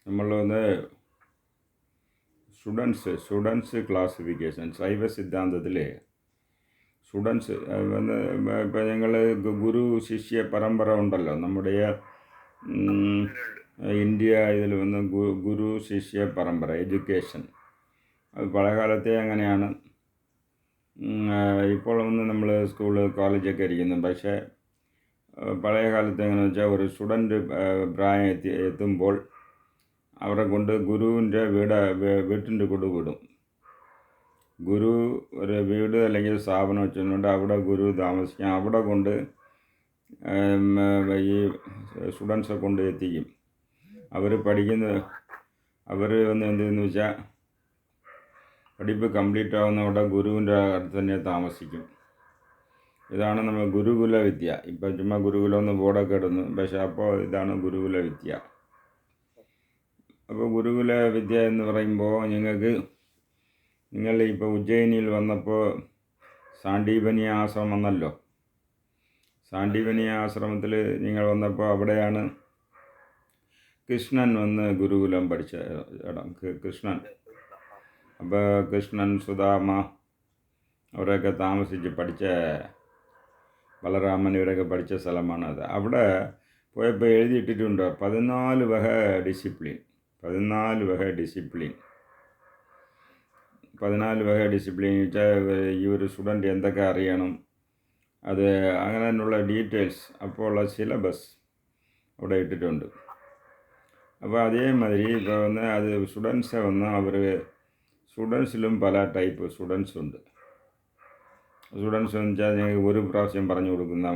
നമ്മൾ വന്ന് students classification ശൈവ സിദ്ധാന്തത്തിൽ സ്റ്റുഡൻസ് വന്ന് ഇപ്പം ഞങ്ങൾ ഗുരു ശിഷ്യ പരമ്പര ഉണ്ടല്ലോ നമ്മുടെ ഇന്ത്യ ഇതിൽ വന്ന് ഗുരു ശിഷ്യ പരമ്പര എഡ്യൂക്കേഷൻ അത് പഴയകാലത്തെ അങ്ങനെയാണ്. ഇപ്പോൾ വന്ന് നമ്മൾ സ്കൂള് കോളേജൊക്കെ ഇരിക്കുന്നു. പക്ഷേ പഴയ കാലത്ത് എങ്ങനെയാണെന്ന് വെച്ചാൽ ഒരു സ്റ്റുഡൻറ്റ് പ്രായം എത്തുമ്പോൾ അവരെ കൊണ്ട് ഗുരുവിൻ്റെ വീട്ടിൻ്റെ കൊണ്ട് വിടും. ഗുരു ഒരു വീട് അല്ലെങ്കിൽ സ്ഥാപനം വെച്ചുകൊണ്ട് അവിടെ ഗുരു താമസിക്കാം. അവിടെ കൊണ്ട് ഈ സ്റ്റുഡൻസെ കൊണ്ട് എത്തിക്കും. അവർ വന്ന് എന്തെന്ന് വെച്ചാൽ പഠിപ്പ് കംപ്ലീറ്റ് ആവുന്ന അവിടെ ഗുരുവിൻ്റെ അടുത്ത് തന്നെ താമസിക്കും. ഇതാണ് നമ്മൾ ഗുരുകുല വിദ്യ. ഇപ്പം ചുമ്മാ ഗുരുകുലം ഒന്ന് ബോർഡൊക്കെ ഇടുന്നു. പക്ഷേ അപ്പോൾ ഇതാണ് ഗുരുകുല വിദ്യ. അപ്പോൾ ഗുരുകുല വിദ്യ എന്ന് പറയുമ്പോൾ നിങ്ങൾ ഇപ്പോൾ ഉജ്ജയിനിയിൽ വന്നപ്പോൾ സാണ്ടീപനി ആശ്രമം വന്നല്ലോ. സാണ്ടീപനി ആശ്രമത്തിൽ നിങ്ങൾ വന്നപ്പോൾ അവിടെയാണ് കൃഷ്ണൻ വന്ന് ഗുരുകുലം പഠിച്ച ഇടം. കൃഷ്ണൻ അപ്പോൾ കൃഷ്ണൻ, സുധാമ അവരൊക്കെ താമസിച്ച് പഠിച്ച, ബലരാമൻ ഇവരൊക്കെ പഠിച്ച സ്ഥലമാണ് അത്. അവിടെ പോയപ്പോൾ എഴുതിയിട്ടിട്ടുണ്ട് 14 വക ഡിസിപ്ലിൻ. 14 വക ഡിസിപ്ലിൻ വെച്ചാൽ ഈ ഒരു സ്റ്റുഡൻറ്റ് എന്തൊക്കെ അറിയണം, അത് അങ്ങനെ തന്നെയുള്ള ഡീറ്റെയിൽസ് അപ്പോൾ ഉള്ള സിലബസ് അവിടെ ഇട്ടിട്ടുണ്ട്. അപ്പോൾ അതേമാതിരി ഇപ്പോൾ വന്ന് അത് സ്റ്റുഡൻസ് സ്റ്റുഡൻസിലും പല ടൈപ്പ് സ്റ്റുഡൻസ് ഉണ്ട്. സ്റ്റുഡൻസ് എന്ന് വെച്ചാൽ ഞങ്ങൾക്ക് ഒരു പ്രാവശ്യം പറഞ്ഞു കൊടുക്കുന്ന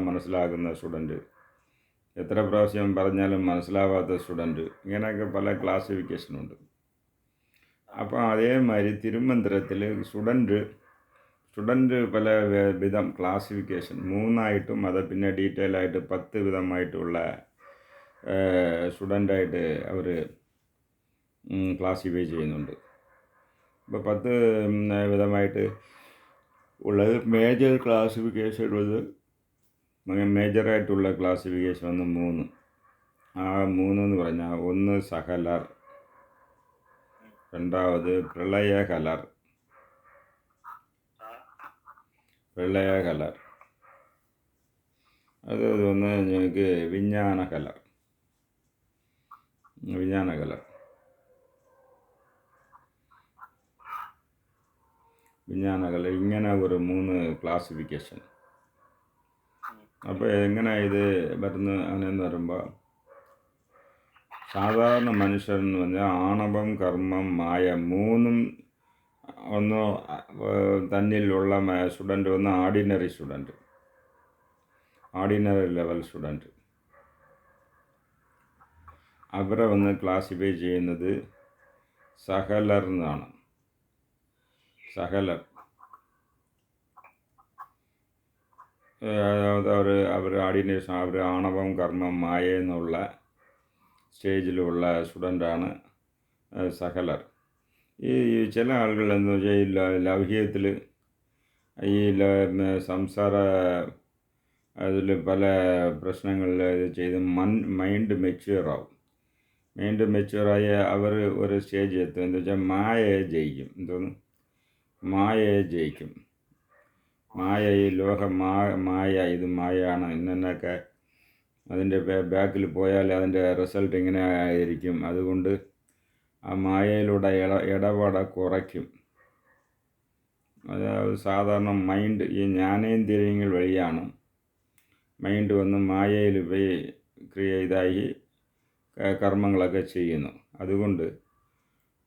മനസ്സിലാകുന്ന സ്റ്റുഡൻറ്റ്, എത്ര പ്രാവശ്യം പറഞ്ഞാലും മനസ്സിലാവാത്ത സ്റ്റുഡൻറ്റ്, ഇങ്ങനെയൊക്കെ പല ക്ലാസിഫിക്കേഷനുണ്ട്. അപ്പോൾ അതേമാതിരി തിരുമന്ദിരത്തിൽ സ്റ്റുഡൻറ്റ് പല വിധം ക്ലാസിഫിക്കേഷൻ 3ആയിട്ടും അത് പിന്നെ ഡീറ്റെയിൽ ആയിട്ട് 10 വിധമായിട്ടുള്ള സ്റ്റുഡൻ്റായിട്ട് അവർ ക്ലാസിഫൈ ചെയ്യുന്നുണ്ട്. അപ്പോൾ 10 വിധമായിട്ട് ഉള്ളത് മേജർ ക്ലാസിഫിക്കേഷൻ മേജറായിട്ടുള്ള ക്ലാസിഫിക്കേഷൻ വന്ന് 3. ആ 3 എന്ന് പറഞ്ഞാൽ ഒന്ന് സഹലർ, രണ്ടാമത് പ്രളയകലർ, അത് ഒന്ന് ഞങ്ങൾക്ക് വിജ്ഞാനകലർ. ഇങ്ങനെ ഒരു 3 ക്ലാസിഫിക്കേഷൻ. അപ്പോൾ എങ്ങനെ ഇത് വരുന്നു അങ്ങനെയെന്ന് പറയുമ്പോൾ, സാധാരണ മനുഷ്യരെന്ന് പറഞ്ഞാൽ ആണവം, കർമ്മം, മായ 3ഉം ഒന്ന് തന്നിലുള്ള സ്റ്റുഡൻറ്റ് ഒന്ന് ഓർഡിനറി ലെവൽ സ്റ്റുഡൻറ്റ്. അവരെ ഒന്ന് ക്ലാസിഫൈ ചെയ്യുന്നത് സഹലർ എന്നാണ്. അവർ ഓർഡിനേഷൻ, അവർ ആണവം, കർമ്മം, മായ എന്നുള്ള സ്റ്റേജിലുള്ള സ്റ്റുഡൻ്റാണ് സഹലർ. ഈ ചില ആളുകൾ എന്ന് വെച്ചാൽ ഈ ലൗകികത്തിൽ ഈ സംസാര അതിൽ പല പ്രശ്നങ്ങളിൽ ഇത് ചെയ്ത് മൈൻഡ് മെച്യൂറാവും. മെച്യൂറായി അവർ ഒരു സ്റ്റേജ് എത്തും. എന്താ വെച്ചാൽ മായയെ ജയിക്കും. ഈ മായ ഇത് മായയാണ് ഇന്നൊക്കെ അതിൻ്റെ ബാക്കിൽ പോയാൽ അതിൻ്റെ റിസൾട്ട് ഇങ്ങനെ ആയിരിക്കും. അതുകൊണ്ട് ആ മായയിലൂടെ ഇടപാട് കുറയ്ക്കും. അതായത് സാധാരണ മൈൻഡ് ഈ ജ്ഞാനേന്ദ്രിയങ്ങൾ വഴിയാണ് മൈൻഡ് വന്ന് മായയിൽ ഇതായി കർമ്മങ്ങളൊക്കെ ചെയ്യുന്നു. അതുകൊണ്ട്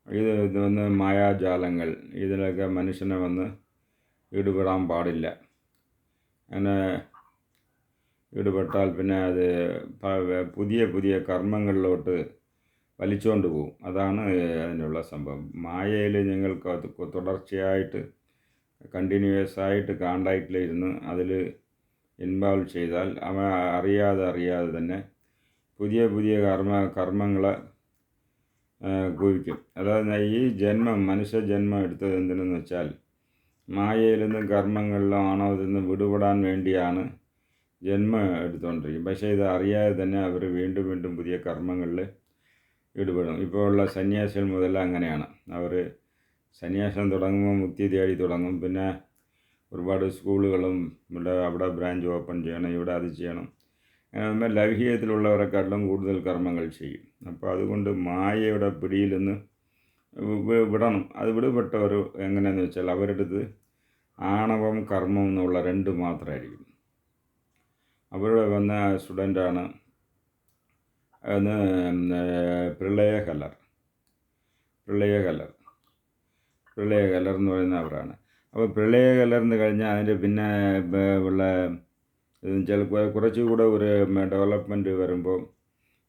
ഇത് വന്ന് മായാജാലങ്ങൾ ഇതിലൊക്കെ മനുഷ്യനെ വന്ന് ഈടുപെടാൻ പാടില്ല. അങ്ങനെ ഈടുപെട്ടാൽ പിന്നെ അത് പുതിയ കർമ്മങ്ങളിലോട്ട് വലിച്ചുകൊണ്ട് പോകും. അതാണ് അതിനുള്ള സംഭവം. മായയിൽ ഞങ്ങൾക്ക് തുടർച്ചയായിട്ട് കണ്ടിന്യൂസ് ആയിട്ട് കോണ്ടാക്റ്റിലിരുന്ന് അതിൽ ഇൻവോൾവ് ചെയ്താൽ അവ അറിയാതെ തന്നെ പുതിയ കർമ്മങ്ങളെ കുവിക്കും. അതായത് ഈ മനുഷ്യജന്മം എടുത്തത് എന്തിനെന്ന് വെച്ചാൽ മായയിൽ നിന്നും കർമ്മങ്ങളിലും ആണവത്തിൽ നിന്ന് വിടുപെടാൻ വേണ്ടിയാണ് ജന്മം എടുത്തുകൊണ്ടിരിക്കും. പക്ഷേ ഇത് അറിയാതെ തന്നെ അവർ വീണ്ടും പുതിയ കർമ്മങ്ങളിൽ ഈടുപെടും. ഇപ്പോൾ ഉള്ള സന്യാസികൾ മുതൽ അങ്ങനെയാണ്. അവർ സന്യാസം തുടങ്ങുമ്പോൾ മുക്തി തേടി തുടങ്ങും. പിന്നെ ഒരുപാട് സ്കൂളുകളും അവിടെ ബ്രാഞ്ച് ഓപ്പൺ ചെയ്യണം, ഇവിടെ അത് ചെയ്യണം. അങ്ങനെ ലൗകികത്തിലുള്ളവരെക്കാട്ടിലും കൂടുതൽ കർമ്മങ്ങൾ ചെയ്യും. അപ്പോൾ അതുകൊണ്ട് മായയുടെ പിടിയിൽ നിന്ന് വിടണം. അത് വിടുപെട്ടവർ എങ്ങനെയാണെന്ന് വെച്ചാൽ അവരുടെ അടുത്ത് ആണവം കർമ്മം എന്നുള്ള രണ്ട് മാത്രമായിരിക്കും. അവരുടെ വന്ന സ്റ്റുഡൻ്റാണ് പ്രളയകലർ എന്ന് പറയുന്ന അവരാണ്. അപ്പോൾ പ്രളയകലർന്ന് കഴിഞ്ഞാൽ അതിൻ്റെ പിന്നെ ഉള്ള ചിലപ്പോൾ കുറച്ചുകൂടെ ഒരു ഡെവലപ്മെൻറ്റ് വരുമ്പോൾ,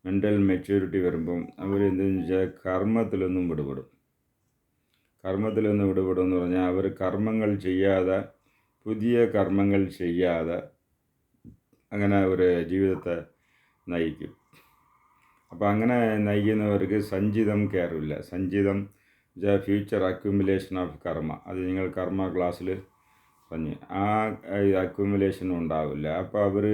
മെൻ്റൽ മെച്യൂരിറ്റി വരുമ്പം അവർ എന്തെന്ന് വെച്ചാൽ കർമ്മത്തിലൊന്നും വിടുപെടും എന്ന് പറഞ്ഞാൽ അവർ കർമ്മങ്ങൾ ചെയ്യാതെ, പുതിയ കർമ്മങ്ങൾ ചെയ്യാതെ അങ്ങനെ ഒരു ജീവിതത്തെ നയിക്കും. അപ്പോൾ അങ്ങനെ നയിക്കുന്നവർക്ക് സഞ്ചിതം കയറില്ല. സഞ്ചിതം ഫ്യൂച്ചർ അക്യുമുലേഷൻ ഓഫ് കർമ്മ. അത് നിങ്ങൾ കർമ്മ ക്ലാസ്സിൽ പറഞ്ഞു. ആ അക്യുമുലേഷൻ ഉണ്ടാവില്ല. അപ്പോൾ അവർ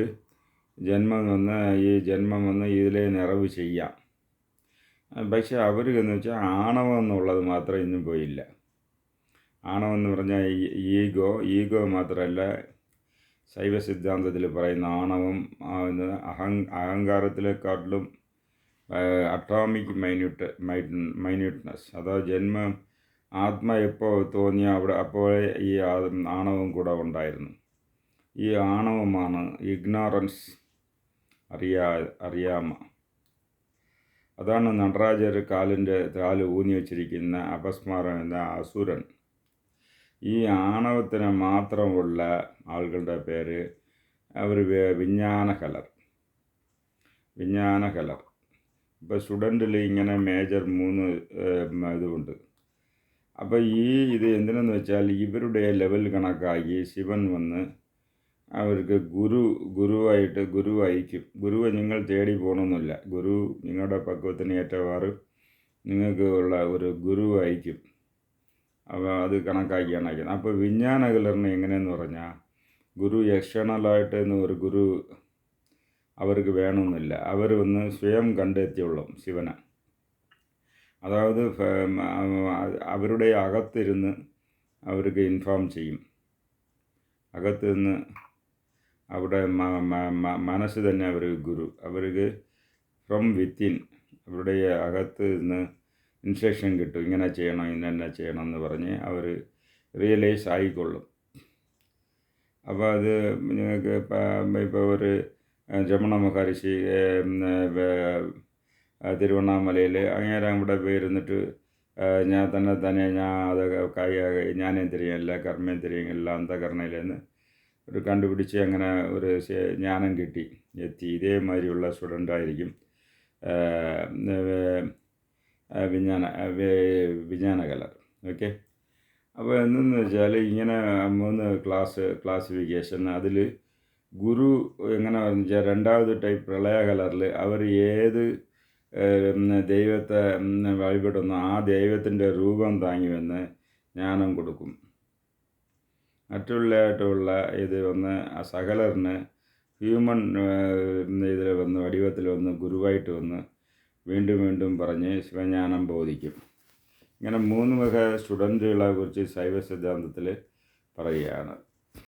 ജന്മം വന്ന് ഇതിലെ നിറവ് ചെയ്യാം. പക്ഷേ അവർക്കെന്ന് വെച്ചാൽ ആണവം എന്നുള്ളത് മാത്രം ഇന്നും പോയില്ല. ആണവം എന്ന് പറഞ്ഞാൽ ഈഗോ മാത്രമല്ല, ശൈവ സിദ്ധാന്തത്തിൽ പറയുന്ന ആണവം അഹങ്കാരത്തിലെക്കാട്ടിലും അറ്റോമിക് മൈന്യൂട്ട്നെസ്. അതായത് ആത്മ എപ്പോൾ തോന്നിയോ അപ്പോഴേ ഈ ആണവം കൂടെ ഉണ്ടായിരുന്നു. ഈ ആണവമാണ് ഇഗ്നോറൻസ്, അറിയാമ. അതാണ് നടരാജർ കാല് ഊന്നി വച്ചിരിക്കുന്ന അപസ്മാരം എന്ന അസുരൻ. ഈ ആണവത്തിന് മാത്രമുള്ള ആളുകളുടെ പേര് അവർ വിജ്ഞാനകലർ. ഇപ്പോൾ സ്റ്റുഡൻറ്റിൽ ഇങ്ങനെ മേജർ 3 ഇതുമുണ്ട്. അപ്പോൾ ഇത് എന്തിനെന്ന് വെച്ചാൽ ഇവരുടെ ലെവൽ കണക്കാക്കി ശിവൻ വന്ന് അവർക്ക് ഗുരു അയക്കും. ഗുരുവെ നിങ്ങൾ തേടി പോകണമെന്നില്ല. ഗുരു നിങ്ങളുടെ പക്വത്തിന് ഏറ്റവാറ് നിങ്ങൾക്ക് ഉള്ള ഒരു ഗുരു അയക്കും. അപ്പോൾ അത് കണക്കാക്കിയാണ് അയക്കുന്നത്. അപ്പോൾ വിജ്ഞാനകലറിന് എങ്ങനെയെന്ന് പറഞ്ഞാൽ ഗുരു എക്സ്റ്റേണലായിട്ട് ഒരു ഗുരു അവർക്ക് വേണമെന്നില്ല. അവർ ഒന്ന് സ്വയം കണ്ടെത്തിയുള്ളൂ ശിവനെ. അതായത് അവരുടെ അകത്തിരുന്ന് അവർക്ക് ഇൻഫോം ചെയ്യും. അകത്ത് നിന്ന് അവിടെ മനസ്സ് തന്നെ അവർ ഗുരു. അവർക്ക് ഫ്രം വിത്തിൻ അവരുടെ അകത്ത് നിന്ന് ഇൻസ്ട്രക്ഷൻ കിട്ടും. ഇങ്ങനെ ചെയ്യണം, ഇന്നെ ചെയ്യണം എന്ന് പറഞ്ഞ് അവർ റിയലൈസ് ആയിക്കൊള്ളും. അപ്പോൾ അത് നിങ്ങൾക്ക് ഇപ്പോൾ ഒരു രമണ മഹർഷി തിരുവണ്ണാമലയിൽ അങ്ങേരെ അവിടെ പോയിരുന്നിട്ട് ഞാൻ ജ്ഞാനേന്ദ്രിയമില്ല, കർമ്മേന്ദ്രിയമില്ല, അന്ധകരണയിലെന്ന് ഒരു കണ്ടുപിടിച്ച് അങ്ങനെ ഒരു ജ്ഞാനം ഇതേമാതിരിയുള്ള സ്റ്റുഡൻ്റായിരിക്കും വിജ്ഞാനകലർ. ഓക്കെ. അപ്പോൾ എന്തെന്ന് വെച്ചാൽ ഇങ്ങനെ 3 ക്ലാസിഫിക്കേഷൻ. അതിൽ ഗുരു എങ്ങനെയാണെന്ന് വെച്ചാൽ രണ്ടാമത് ടൈപ്പ് പ്രളയകലറിൽ അവർ ഏത് ദൈവത്തെ വഴിപെടുന്നു ആ ദൈവത്തിൻ്റെ രൂപം താങ്ങിവന്ന് ജ്ഞാനം കൊടുക്കും. മറ്റുള്ളതായിട്ടുള്ള ഇത് വന്ന് സകലറിന് ഹ്യൂമൻ ഇതിൽ വന്ന് വടിവത്തിൽ വന്ന് ഗുരുവായിട്ട് വന്ന് വീണ്ടും പറഞ്ഞ് ശിവജ്ഞാനം ബോധിക്കും. ഇങ്ങനെ 3 വക സ്റ്റുഡൻറ്റുകളെ കുറിച്ച് ശൈവ സിദ്ധാന്തത്തിൽ പറയുകയാണ്.